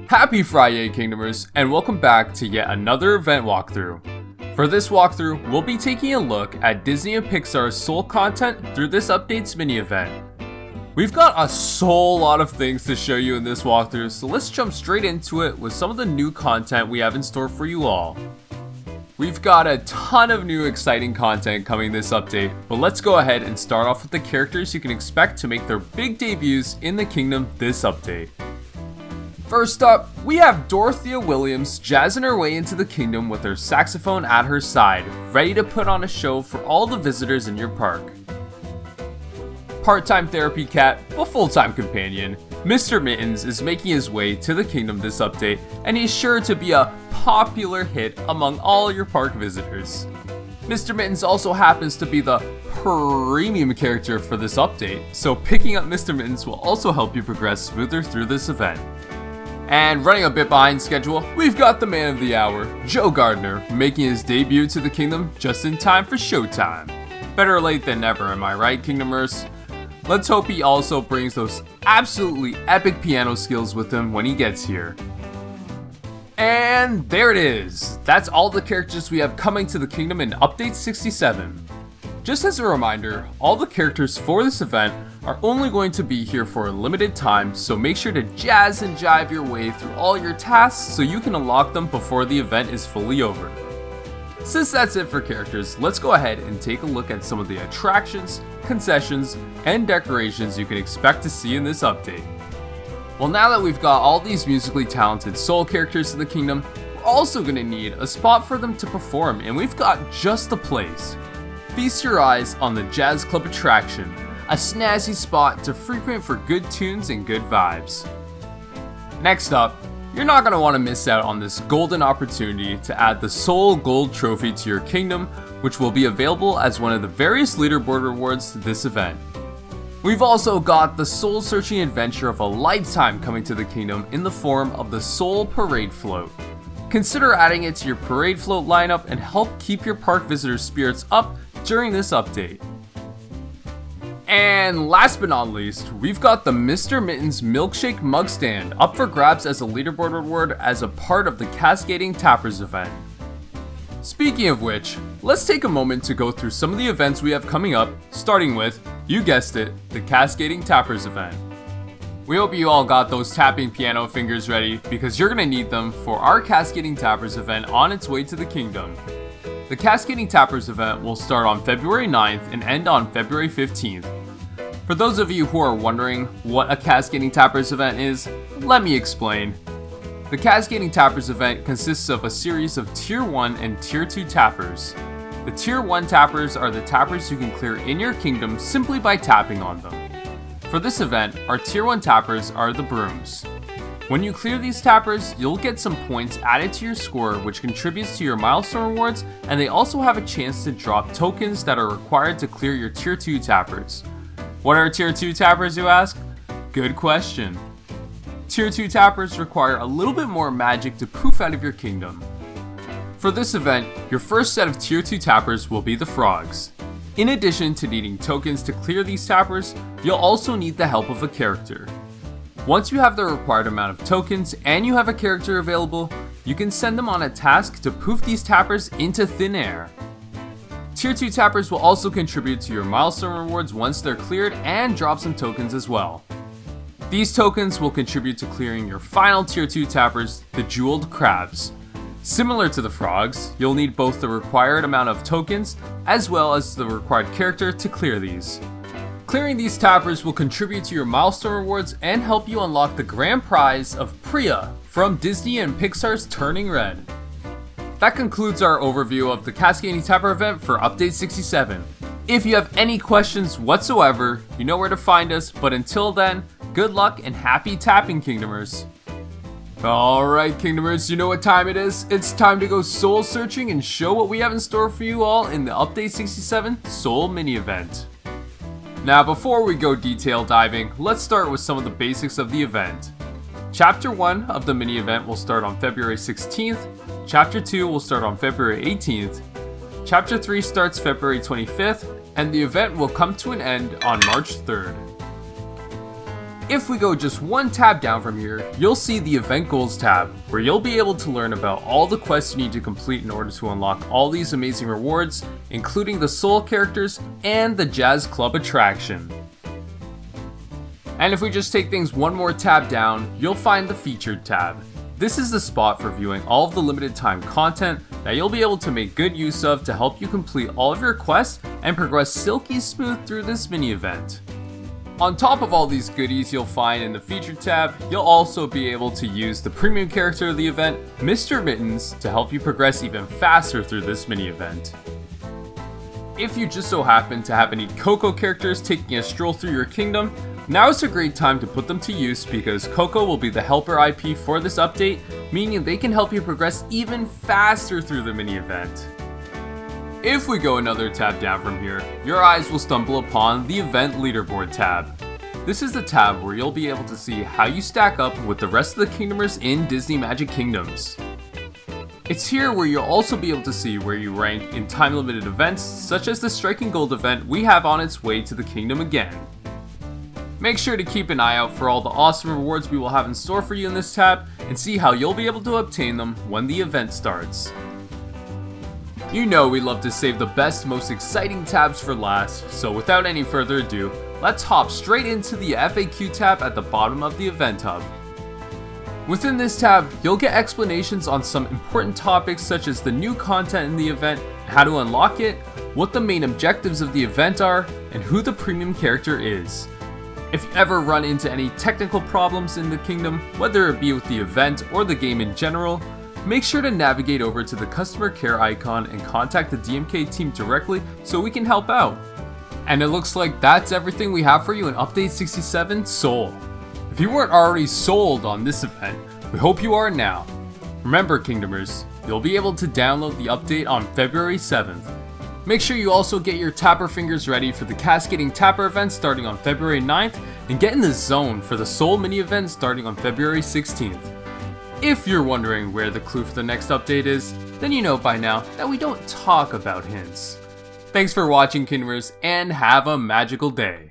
Happy Friday, Kingdomers, and welcome back to yet another event walkthrough. For this walkthrough, we'll be taking a look at Disney and Pixar's Soul content through this update's mini-event. We've got a lot of things to show you in this walkthrough, so let's jump straight into it with some of the new content we have in store for you all. We've got a ton of new exciting content coming this update, but let's go ahead and start off with the characters you can expect to make their big debuts in the kingdom this update. First up, we have Dorothea Williams jazzing her way into the kingdom with her saxophone at her side, ready to put on a show for all the visitors in your park. Part-time therapy cat, but full-time companion, Mr. Mittens is making his way to the kingdom this update, and he's sure to be a popular hit among all your park visitors. Mr. Mittens also happens to be the premium character for this update, so picking up Mr. Mittens will also help you progress smoother through this event. And running a bit behind schedule, we've got the man of the hour, Joe Gardner, making his debut to the kingdom just in time for showtime. Better late than never, am I right, Kingdomers? Let's hope he also brings those absolutely epic piano skills with him when he gets here. And there it is! That's all the characters we have coming to the kingdom in Update 67. Just as a reminder, all the characters for this event are only going to be here for a limited time, so make sure to jazz and jive your way through all your tasks so you can unlock them before the event is fully over. Since that's it for characters, let's go ahead and take a look at some of the attractions, concessions, and decorations you can expect to see in this update. Well, now that we've got all these musically talented soul characters in the kingdom, we're also going to need a spot for them to perform, and we've got just the place. Feast your eyes on the Jazz Club attraction, a snazzy spot to frequent for good tunes and good vibes. Next up, you're not going to want to miss out on this golden opportunity to add the Soul Gold Trophy to your kingdom, which will be available as one of the various leaderboard rewards to this event. We've also got the soul-searching adventure of a lifetime coming to the kingdom in the form of the Soul Parade Float. Consider adding it to your parade float lineup and help keep your park visitors' spirits up during this update. And last but not least, we've got the Mr. Mittens Milkshake Mug Stand up for grabs as a leaderboard reward as a part of the Cascading Tappers event. Speaking of which, let's take a moment to go through some of the events we have coming up, starting with, you guessed it, the Cascading Tappers event. We hope you all got those tapping piano fingers ready, because you're going to need them for our Cascading Tappers event on its way to the kingdom. The Cascading Tappers event will start on February 9th and end on February 15th. For those of you who are wondering what a Cascading Tappers event is, let me explain. The Cascading Tappers event consists of a series of Tier 1 and Tier 2 tappers. The Tier 1 tappers are the tappers you can clear in your kingdom simply by tapping on them. For this event, our Tier 1 tappers are the brooms. When you clear these tappers, you'll get some points added to your score, which contributes to your milestone rewards, and they also have a chance to drop tokens that are required to clear your Tier 2 tappers. What are Tier 2 tappers, you ask? Good question. Tier 2 tappers require a little bit more magic to poof out of your kingdom. For this event, your first set of Tier 2 tappers will be the frogs. In addition to needing tokens to clear these tappers, you'll also need the help of a character. Once you have the required amount of tokens and you have a character available, you can send them on a task to poof these tappers into thin air. Tier 2 tappers will also contribute to your milestone rewards once they're cleared and drop some tokens as well. These tokens will contribute to clearing your final Tier 2 tappers, the Jeweled Crabs. Similar to the frogs, you'll need both the required amount of tokens as well as the required character to clear these. Clearing these tappers will contribute to your milestone rewards and help you unlock the grand prize of Priya from Disney and Pixar's Turning Red. That concludes our overview of the Cascading Tapper event for Update 67. If you have any questions whatsoever, you know where to find us, but until then, good luck and happy tapping, Kingdomers. Alright, Kingdomers, you know what time it is? It's time to go soul searching and show what we have in store for you all in the Update 67 Soul Mini Event. Now, before we go detail diving, let's start with some of the basics of the event. Chapter 1 of the mini event will start on February 16th, Chapter 2 will start on February 18th, Chapter 3 starts February 25th, and the event will come to an end on March 3rd. If we go just one tab down from here, you'll see the Event Goals tab, where you'll be able to learn about all the quests you need to complete in order to unlock all these amazing rewards, including the Soul characters and the Jazz Club attraction. And if we just take things one more tab down, you'll find the Featured tab. This is the spot for viewing all of the limited time content that you'll be able to make good use of to help you complete all of your quests and progress silky smooth through this mini event. On top of all these goodies you'll find in the Featured tab, you'll also be able to use the premium character of the event, Mr. Mittens, to help you progress even faster through this mini event. If you just so happen to have any Coco characters taking a stroll through your kingdom, now is a great time to put them to use because Coco will be the helper IP for this update, meaning they can help you progress even faster through the mini event. If we go another tab down from here, your eyes will stumble upon the Event Leaderboard tab. This is the tab where you'll be able to see how you stack up with the rest of the Kingdomers in Disney Magic Kingdoms. It's here where you'll also be able to see where you rank in time-limited events, such as the Striking Gold event we have on its way to the Kingdom again. Make sure to keep an eye out for all the awesome rewards we will have in store for you in this tab, and see how you'll be able to obtain them when the event starts. You know we love to save the best, most exciting tabs for last, so without any further ado, let's hop straight into the FAQ tab at the bottom of the Event Hub. Within this tab, you'll get explanations on some important topics such as the new content in the event, how to unlock it, what the main objectives of the event are, and who the premium character is. If you ever run into any technical problems in the kingdom, whether it be with the event or the game in general, make sure to navigate over to the customer care icon and contact the DMK team directly so we can help out. And it looks like that's everything we have for you in Update 67 Soul. If you weren't already sold on this event, we hope you are now. Remember Kingdomers, you'll be able to download the update on February 7th. Make sure you also get your tapper fingers ready for the Cascading Tapper event starting on February 9th and get in the zone for the Soul mini event starting on February 16th. If you're wondering where the clue for the next update is, then you know by now that we don't talk about hints. Thanks for watching Kingdomers and have a magical day.